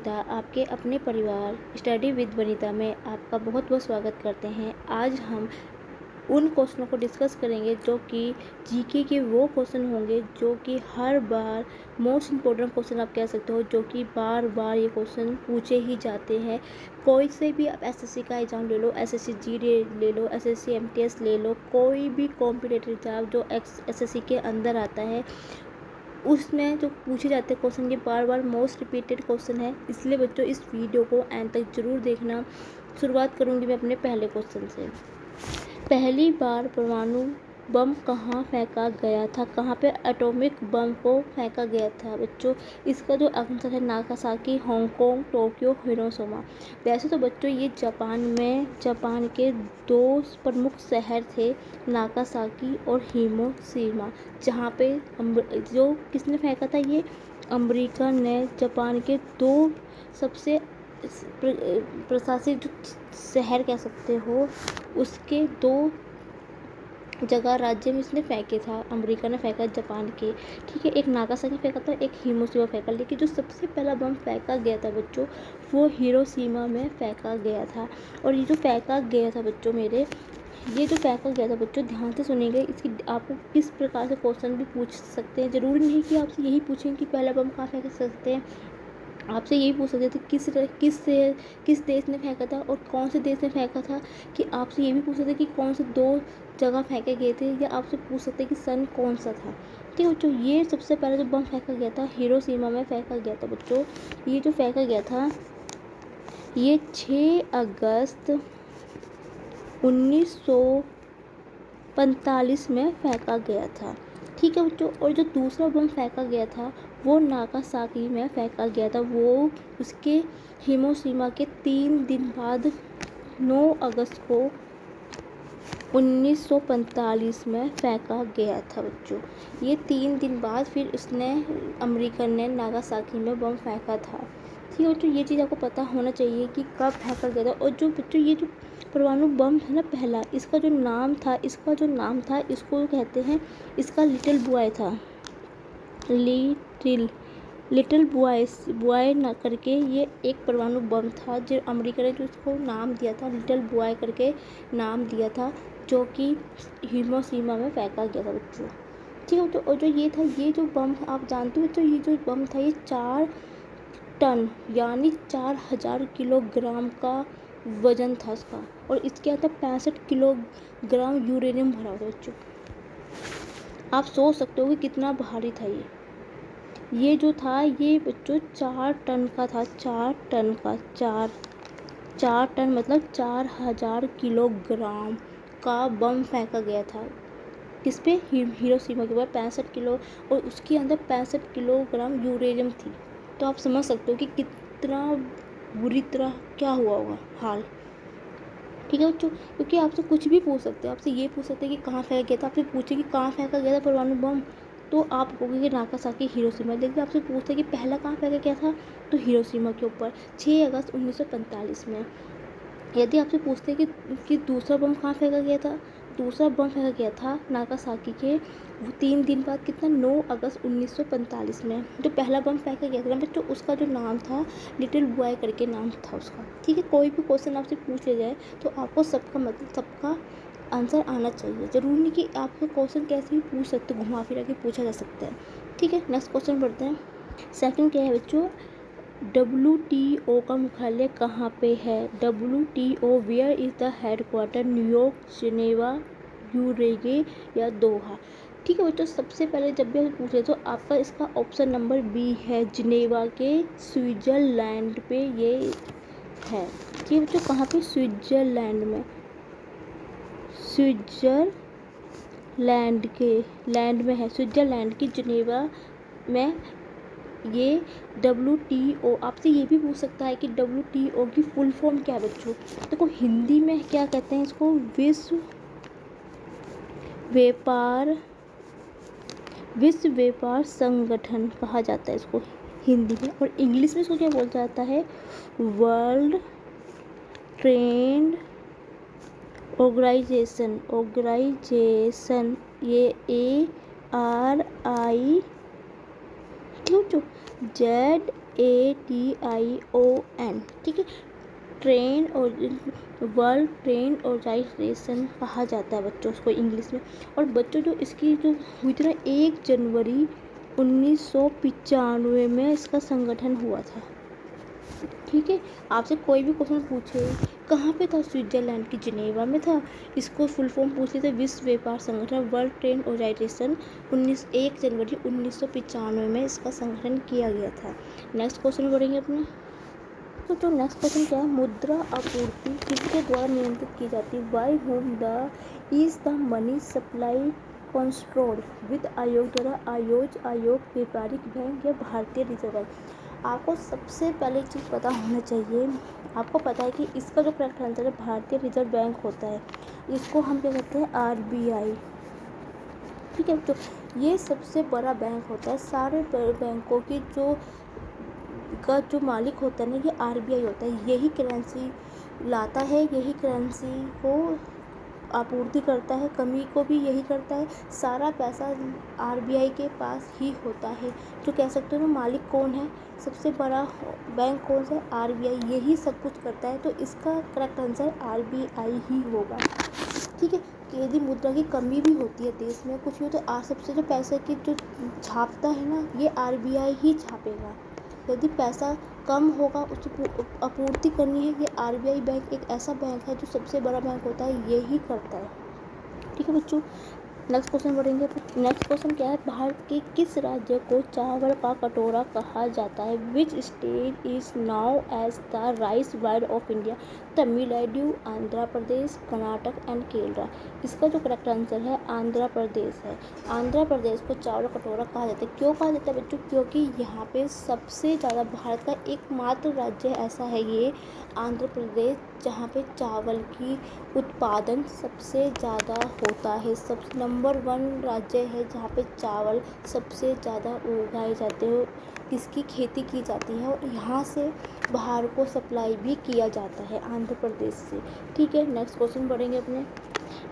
वनिता आपके अपने परिवार स्टडी विद वनिता में आपका बहुत बहुत स्वागत करते हैं। आज हम उन क्वेश्चनों को डिस्कस करेंगे जो कि जीके के वो क्वेश्चन होंगे जो कि हर बार मोस्ट इम्पोर्टेंट क्वेश्चन आप कह सकते हो, जो कि बार बार ये क्वेश्चन पूछे ही जाते हैं। कोई से भी आप एसएससी का एग्ज़ाम ले लो, एसएससी जीडी ले लो, एसएससी एमटीएस ले लो, कोई भी कॉम्पिटिटिव एग्जाम जो एसएससी के अंदर आता है उसमें जो पूछे जाते हैं क्वेश्चन, ये बार बार मोस्ट रिपीटेड क्वेश्चन है। इसलिए बच्चों इस वीडियो को एंड तक ज़रूर देखना। शुरुआत करूँगी मैं अपने पहले क्वेश्चन से। पहली बार परमाणु बम कहाँ फेंका गया था? कहाँ पे एटॉमिक बम को फेंका गया था बच्चों? इसका जो आंसर है नागासाकी, हांगकांग, टोक्यो, हिरोशिमा। वैसे तो बच्चों ये जापान के दो प्रमुख शहर थे, नागासाकी और हिरोशिमा, जहाँ पे जो किसने फेंका था? ये अमेरिका ने जापान के दो सबसे प्रशासित जो शहर कह सकते हो उसके दो जगह राज्य में इसने फेंके था। अमेरिका ने फेंका जापान के, ठीक है, एक नागासाकी फेंका था, एक हिरोशिमा फेंका। लेकिन जो सबसे पहला बम फेंका गया था बच्चों वो हिरोशिमा में फेंका गया था। और ये जो फेंका गया था बच्चों मेरे, ये जो फेंका गया था बच्चों, ध्यान से सुनिएगा। इसकी आपको किस प्रकार से क्वेश्चन भी पूछ सकते हैं। ज़रूरी नहीं कि आपसे यही पूछें कि पहला बम कहाँ फेंक सकते हैं, आपसे यही पूछ सकते थे किस देश ने फेंका था और कौन से देश ने फेंका था। कि आपसे ये भी पूछ सकते कि कौन से दो जगह फेंके गए थे, या आपसे पूछ सकते कि सन कौन सा था। ठीक है बच्चों, ये सबसे पहले जो बम फेंका गया था हिरोशिमा में फेंका गया था बच्चों। ये जो फेंका गया था ये 6 अगस्त 1945 में फेंका गया था। ठीक है बच्चों, और जो दूसरा बम फेंका गया था वो नागासाकी में फेंका गया था। वो उसके हिरोशिमा के 3 दिन बाद 9 अगस्त को 1945 में फेंका गया था बच्चों। ये 3 दिन बाद फिर अमेरिकन ने नागासाकी में बम फेंका था। ठीक है बच्चों, ये चीज़ आपको पता होना चाहिए कि कब फेंका गया था। और जो बच्चों ये जो परमाणु बम है ना पहला, इसका जो नाम था इसको कहते हैं, इसका लिटिल बॉय था, लिटिल बॉय ना करके ये एक परमाणु बम था जो अमेरिका ने जो इसको नाम दिया था, लिटिल बॉय करके नाम दिया था, जो कि हिरोशिमा में फेंका गया था बच्चों। ठीक है, तो और जो ये था, ये जो बम आप जानते हो बच्चों, ये जो बम था ये 4 टन यानी 4000 किलोग्राम का वजन था इसका। और इसके अंदर 65 किलोग्राम यूरेनियम भरा हुआ था बच्चों। आप सोच सकते हो कि कितना भारी था ये जो था ये बच्चों 4 टन का था। 4 टन का 4 टन मतलब 4000 किलोग्राम का बम फेंका गया था। किस पे? हिरोशिमा के ऊपर 65 किलो, और उसके अंदर 65 किलोग्राम यूरेनियम थी। तो आप समझ सकते हो कि कितना बुरी तरह क्या हुआ होगा हाल। ठीक है बच्चों, क्योंकि आपसे कुछ भी पूछ सकते हैं, आपसे ये पूछ सकते हैं कि कहाँ फेंका गया था, आपसे पूछे कि कहाँ फेंका गया था परमाणु बम, तो आप कहोगे कि नागासाकी हिरोशिमा। लेकिन आपसे पूछते हैं कि पहला कहाँ फेंका गया था, तो हिरोशिमा के ऊपर 6 अगस्त 1945 में। यदि आपसे पूछते हैं कि दूसरा बम कहाँ फेंका गया था, दूसरा बम फेंका गया था नागासाकी के 3 दिन बाद, कितना, 9 अगस्त 1945 में। जो पहला बम फेंका गया था ना बच्चों, उसका जो नाम था लिटिल बॉय करके नाम था उसका। ठीक है, कोई भी क्वेश्चन आपसे पूछ लिया जाए तो आपको सबका आंसर आना चाहिए। ज़रूरी नहीं कि आपको क्वेश्चन कैसे भी पूछ सकते, घुमा फिरा के पूछा जा सकता है। ठीक है, नेक्स्ट क्वेश्चन पढ़ते हैं। सेकंड क्या है बच्चों, WTO का मुख्यालय कहाँ पे है? WTO where is the headquarter? New York, Geneva, यूरेगे या दोहा? ठीक है बच्चों, सबसे पहले जब भी पूछे तो आपका इसका ऑप्शन नंबर बी है, जिनेवा के स्विट्ज़रलैंड पे ये है। ठीक है बच्चों, कहाँ पे? स्विट्ज़रलैंड में, लैंड में है, स्विट्ज़रलैंड की जिनेवा में ये WTO। आपसे ये भी पूछ सकता है कि WTO की फुल फॉर्म क्या है बच्चों। देखो हिंदी में क्या कहते हैं इसको, विश्व व्यापार संगठन कहा जाता है इसको हिंदी में। और इंग्लिश में इसको क्या बोला जाता है, वर्ल्ड ट्रेड ऑर्गेनाइजेशन, ये ARI, क्यों जो WATION, ठीक है। ट्रेन और वर्ल्ड ट्रेन ऑर्गेनाइजेशन कहा जाता है बच्चों उसको इंग्लिश में। और बच्चों जो इसकी जो हुई थी ना 1 जनवरी 1995 में इसका संगठन हुआ था, ठीक है। आपसे कोई भी क्वेश्चन पूछे कहाँ पे था, स्विट्जरलैंड की जिनेवा में था। इसको फुल फॉर्म पूछ लेते विश्व व्यापार संगठन, वर्ल्ड ट्रेड ऑर्गेनाइजेशन। 1 जनवरी 1995 में इसका संगठन किया गया था। नेक्स्ट क्वेश्चन बढ़ेंगे अपने। तो जो नेक्स्ट क्वेश्चन क्या है, मुद्रा आपूर्ति किसके द्वारा नियंत्रित की जाती है? By whom is the money supply controlled with आयोग द्वारा? आयोग, व्यापारिक बैंक या भारतीय रिजर्व बैंक? आपको सबसे पहले चीज़ पता होना चाहिए, आपको पता है कि इसका जो करेक्ट आंसर है भारतीय रिजर्व बैंक होता है। इसको हम क्या कहते हैं? RBI, ठीक है। तो ये सबसे बड़ा बैंक होता है। सारे बैंकों की जो मालिक होता है ना ये RBI होता है। यही करेंसी लाता है, यही करेंसी को आपूर्ति करता है, कमी को भी यही करता है। सारा पैसा RBI के पास ही होता है। जो कह सकते हो ना मालिक कौन है, सबसे बड़ा बैंक कौन सा है? RBI, यही सब कुछ करता है। तो इसका करेक्ट आंसर RBI ही होगा, ठीक है। यदि मुद्रा की कमी भी होती है देश में कुछ भी, तो सबसे जो पैसे की जो छापता है ना ये RBI ही छापेगा। यदि पैसा कम होगा उसको आपूर्ति करनी है, ये RBI बैंक एक ऐसा बैंक है जो सबसे बड़ा बैंक होता है, यही करता है, ठीक है बच्चों। नेक्स्ट क्वेश्चन बढ़ेंगे। नेक्स्ट क्वेश्चन क्या है, भारत के किस राज्य को चावल का कटोरा कहा जाता है? Which state is now as the rice wide of India? Tamil Nadu, Andhra Pradesh, Karnataka and Kerala? इसका जो करेक्ट आंसर है आंध्र प्रदेश है। आंध्र प्रदेश को चावल कटोरा कहा जाता है। क्यों कहा जाता है बच्चों? क्योंकि यहाँ पे सबसे ज़्यादा भारत का एकमात्र राज्य ऐसा है ये आंध्र प्रदेश जहाँ पे चावल की उत्पादन सबसे ज़्यादा होता है। सबसे नंबर 1 राज्य है जहाँ पे चावल सबसे ज़्यादा उगाए जाते हैं, इसकी खेती की जाती है और यहाँ से बाहर को सप्लाई भी किया जाता है आंध्र प्रदेश से, ठीक है। नेक्स्ट क्वेश्चन बढ़ेंगे अपने।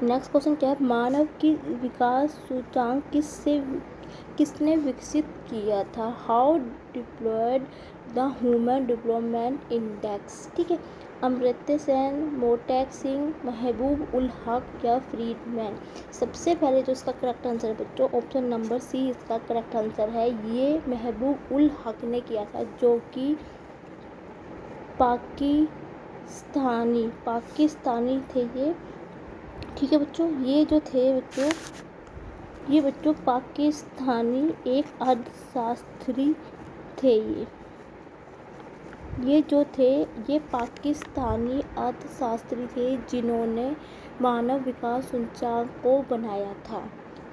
नेक्स्ट क्वेश्चन क्या है, मानव की विकास सूचकांक किसने विकसित किया था? How deployed the human development index, ठीक है। अमर्त्य सेन, मोटेक सिंह, महबूब उल हक या फ्रीडमैन? सबसे पहले जो इसका करेक्ट आंसर है बच्चों ऑप्शन नंबर सी इसका करेक्ट आंसर है। ये महबूब उल हक ने किया था जो कि पाकिस्तानी थे ये, ठीक है बच्चों। ये जो थे बच्चों पाकिस्तानी एक अर्थशास्त्री थे। ये जो थे ये पाकिस्तानी अर्थशास्त्री थे जिन्होंने मानव विकास सूचकांक को बनाया था,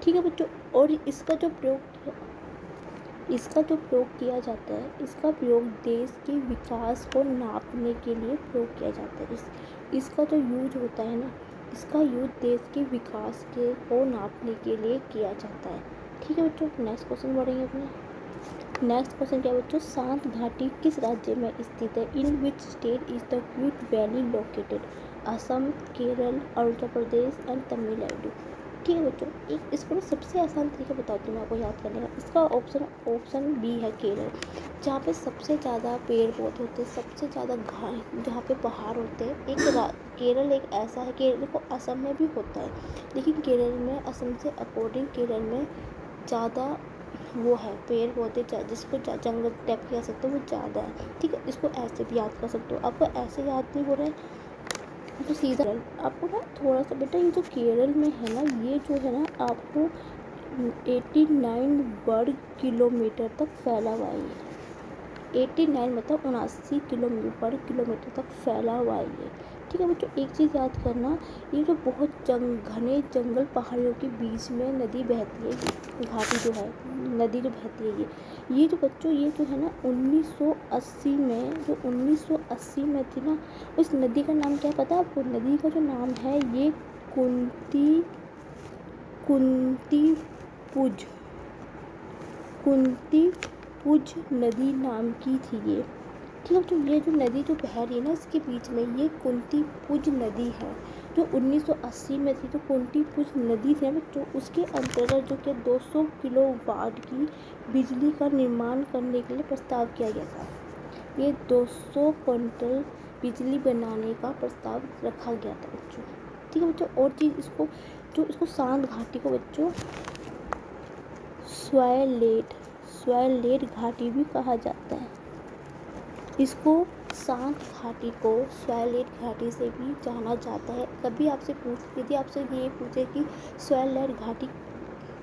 ठीक है बच्चों। और इसका जो प्रयोग किया जाता है, इसका प्रयोग देश के विकास को नापने के लिए प्रयोग किया जाता है। इसका जो यूज होता है ना, इसका यूज देश के विकास को नापने के लिए किया जाता है, ठीक है बच्चों। नेक्स्ट क्वेश्चन बढ़ेंगे अपने। नेक्स्ट क्वेश्चन क्या है बच्चों, शांत घाटी किस राज्य में स्थित है? In which state is the quiet valley located? Assam, Kerala, Arunachal Pradesh and Tamil Nadu? ठीक है बच्चों, एक इसको सबसे आसान तरीका बताती हूँ मैं आपको याद करने का। इसका ऑप्शन बी है केरल, जहाँ पे सबसे ज़्यादा पेड़ पौधे होते हैं, सबसे ज़्यादा जहाँ पे पहाड़ होते हैं। केरल एक ऐसा है, केरल को असम में भी होता है लेकिन केरल में असम से अकॉर्डिंग केरल में ज़्यादा वो है पेड़ पौधे, जिसको जंगल टाइप कह सकते हो वो ज़्यादा है, ठीक है। इसको ऐसे भी याद कर सकते हो, आपको ऐसे याद नहीं हो रहा है तो सीधा आपको ना थोड़ा सा बेटा ये जो केरल में है ना, ये जो है ना आपको 89 वर्ग किलोमीटर तक फैला हुआ है। 89 मतलब 79 वर्ग किलोमीटर तक फैला हुआ है ये, ठीक है बच्चों। एक चीज़ याद करना, ये जो बहुत घने जंगल पहाड़ियों के बीच में नदी बहती है, घाटी जो है नदी जो बहती है ये जो बच्चों ये जो है ना 1980 में थी ना, उस नदी का नाम क्या पता है आपको? नदी का जो नाम है ये कुंती पुज नदी नाम की थी ये, ठीक है। तो ये जो नदी जो बह रही है ना इसके बीच में, ये कुंती पुज नदी है जो 1980 में थी। तो कुंती पुज नदी थी तो उसके अंतर्गत जो कि 200 किलोवाट की बिजली का निर्माण करने के लिए प्रस्ताव किया गया था, ये 200 क्विंटल बिजली बनाने का प्रस्ताव रखा गया था बच्चों। ठीक है बच्चों, और चीज़ इसको शांत घाटी को बच्चों स्वायलेट घाटी भी कहा जाता है। इसको शांत घाटी को स्वायलेट घाटी से भी जाना जाता है। कभी यदि आपसे ये पूछे कि स्वायलेट घाटी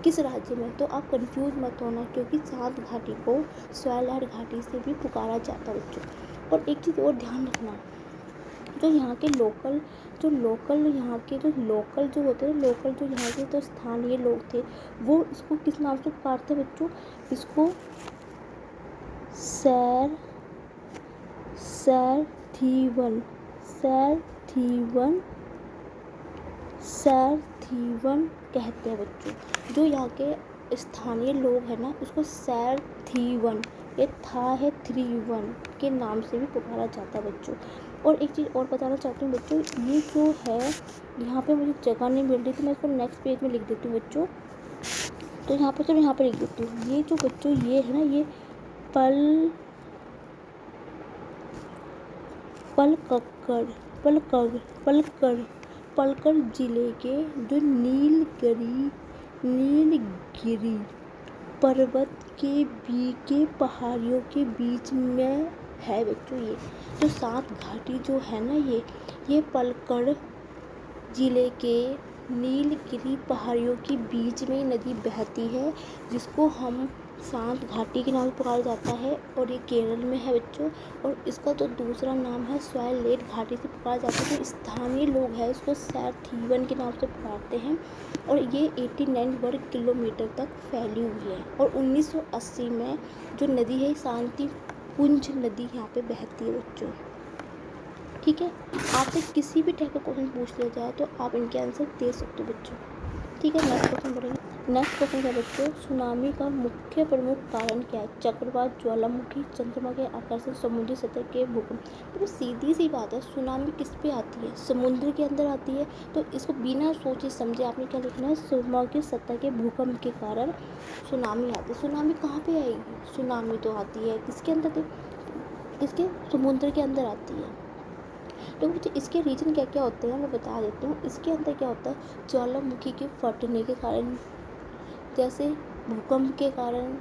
किस राज्य में, तो आप कंफ्यूज मत होना, क्योंकि शांत घाटी को स्वायलेट घाटी से भी पुकारा जाता है बच्चों। और एक चीज़ और ध्यान रखना, जो यहाँ के लोकल जो यहाँ के जो स्थानीय लोग थे, वो इसको किस नाम से पुकारते हैं बच्चों? इसको सैरथीवन कहते हैं बच्चों। जो यहाँ के स्थानीय लोग हैं ना, उसको सैरथीवन, ये था है 31 के नाम से भी पुकारा जाता है बच्चों। और एक चीज़ और बताना चाहती हूँ बच्चों, ये जो है यहाँ पे मुझे जगह नहीं मिल रही थी, मैं इसको नेक्स्ट पेज में लिख देती हूँ बच्चों। तो यहाँ पे लिख देती हूँ। ये जो बच्चों ये है ना, ये पलक्कड़ जिले के जो नीलगिरी पर्वत के पहाड़ियों के बीच में है बच्चों। ये जो सात घाटी जो है ना, ये पलक्कड़ जिले के नीलगिरी पहाड़ियों के बीच में नदी बहती है, जिसको हम शांत घाटी के नाम से पुकारा जाता है। और ये केरल में है बच्चों। और इसका तो दूसरा नाम है स्वायलेट घाटी से पुकारा जाता है। जो स्थानीय लोग हैं इसको सैरथीवन के नाम से पुकारते हैं। और ये 89 वर्ग किलोमीटर तक फैली हुई है। और 1980 में जो नदी है, शांतिपुंज नदी यहाँ पे बहती है बच्चों। ठीक है, आपसे किसी भी टाइप का क्वेश्चन पूछ लिया जाए तो आप इनके आंसर दे सकते हो बच्चों। ठीक है, नेक्स्ट क्वेश्चन बढ़ेंगे। नेक्स्ट क्वेश्चन है बच्चों, सुनामी का मुख्य प्रमुख कारण क्या है? चक्रवात, ज्वालामुखी, चंद्रमा के आकर्षण, समुद्री सतह के भूकंप। तो सीधी सी बात है, सुनामी किस पे आती है? समुद्र के अंदर आती है। तो इसको बिना सोचे समझे आपने क्या लिखना है? समुद्री सतह के भूकंप के कारण सुनामी आती है। सुनामी कहाँ पे आएगी? सुनामी तो आती है किसके अंदर? इसके समुद्र के अंदर आती है। तो मुझे इसके रीजन क्या क्या होते हैं मैं बता देती हूँ। इसके अंदर क्या होता है, ज्वालामुखी के फटने के कारण, जैसे भूकंप के कारण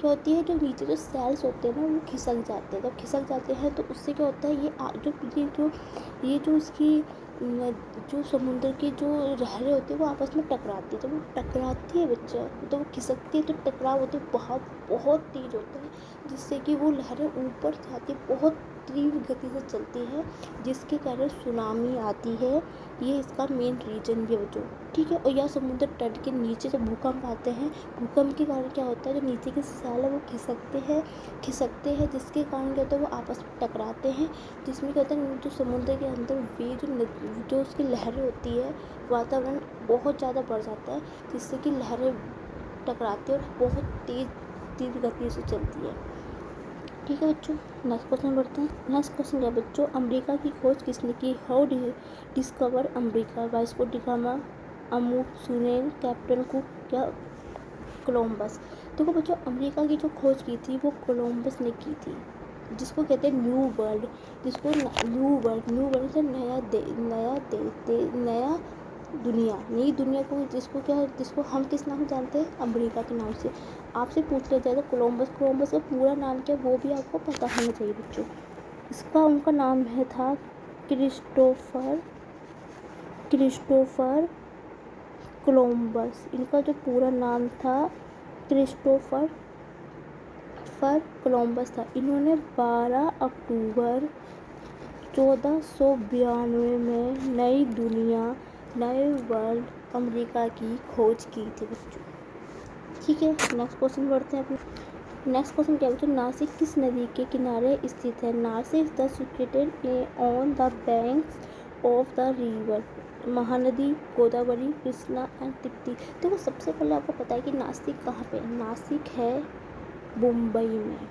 क्या होती है, जो नीचे जो सेल्स होते हैं ना, वो खिसक जाते हैं। जब खिसक जाते हैं तो उससे क्या होता है, ये जो इसकी जो समुद्र की जो लहरें होती है वो आपस में टकराती है। जब वो टकराती है बच्चा, तो वो खिसकती है, तो टकराव होते बहुत तेज होता है, जिससे कि वो लहरें ऊपर जाती है, बहुत तीव्र गति से चलती है, जिसके कारण सुनामी आती है। ये इसका मेन रीजन भी है बच्चों। ठीक है, और यह समुद्र तट के नीचे जब भूकंप आते हैं, भूकंप के कारण क्या होता है, जो नीचे के सेल है वो खिसकते हैं, जिसके कारण क्या होता है, वो आपस में टकराते हैं, जिसमें क्या होता है, जो समुद्र के अंदर वे जो उसकी लहरें होती है, वातावरण बहुत ज़्यादा बढ़ जाता है, जिससे कि लहरें टकराती है और बहुत तेज गति से चलती है। ठीक है बच्चों, नेक्स्ट क्वेश्चन बढ़ते हैं। नेक्स्ट क्वेश्चन क्या बच्चों, अमेरिका की खोज किसने की? How discover America? Vasco D gamma, Amundsen, captain cook, क्या कोलंबस? देखो बच्चों, अमेरिका की जो खोज की थी वो कोलंबस ने की थी, जिसको कहते हैं न्यू वर्ल्ड। से नई दुनिया को, जिसको हम किस नाम से जानते हैं? अमेरिका के नाम से। आपसे पूछ लिया जाए तो कोलंबस का पूरा नाम क्या है वो भी आपको पता होना चाहिए बच्चों। उनका नाम था क्रिस्टोफर कोलंबस। इनका जो पूरा नाम था क्रिस्टोफर कोलंबस था। इन्होंने 12 अक्टूबर 1492 में नए वर्ल्ड अमेरिका की खोज की थी बच्चों। ठीक है, नेक्स्ट क्वेश्चन बढ़ते हैं अपने। नेक्स्ट क्वेश्चन क्या बच्चों, नासिक किस नदी के किनारे स्थित है? Nashik is situated on the banks of the river Mahanadi, Godavari, Krishna and Tapti. देखो सबसे पहले आपको पता है कि नासिक कहाँ पे है। नासिक है मुंबई में।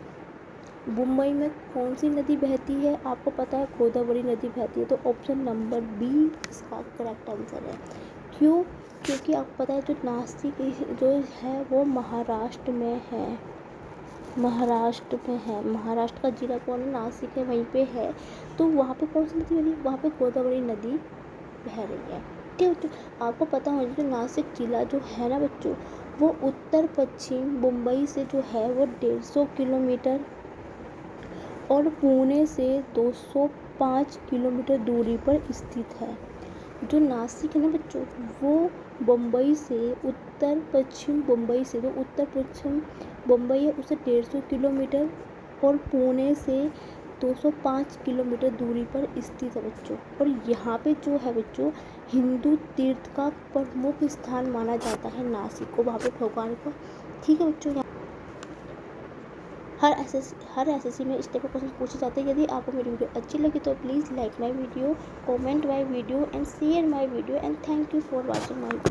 मुंबई में कौन सी नदी बहती है? आपको पता है गोदावरी नदी बहती है। तो ऑप्शन नंबर बी इसका करेक्ट आंसर है। क्यों? क्योंकि आपको पता है जो नासिक जो है वो महाराष्ट्र में है। महाराष्ट्र में है। महाराष्ट्र का जिला कौन है? नासिक है, वहीं पे है। तो वहाँ पे कौन सी नदी बह रही है? वहाँ पे गोदावरी नदी बह रही है। ठीक है बच्चों, आपको पता होना चाहिए नासिक जिला जो है ना बच्चों, वो उत्तर पश्चिम मुंबई से जो है वो 150 किलोमीटर और पुणे से 205 किलोमीटर दूरी पर स्थित है। जो नासिक है ना बच्चों, वो मुंबई से उत्तर पश्चिम मुंबई से, जो उत्तर पश्चिम मुंबई है उससे 150 किलोमीटर और पुणे से 205 किलोमीटर दूरी पर स्थित है बच्चों। और यहाँ पे जो है बच्चों, हिंदू तीर्थ का प्रमुख स्थान माना जाता है नासिक को, वहाँ पे भगवान को। ठीक है बच्चों, हर एसएससी में इस टाइप के क्वेश्चन पूछे जाते हैं। यदि आपको मेरी वीडियो अच्छी लगी तो please like my video, comment my video and share my video and thank you for watching my video.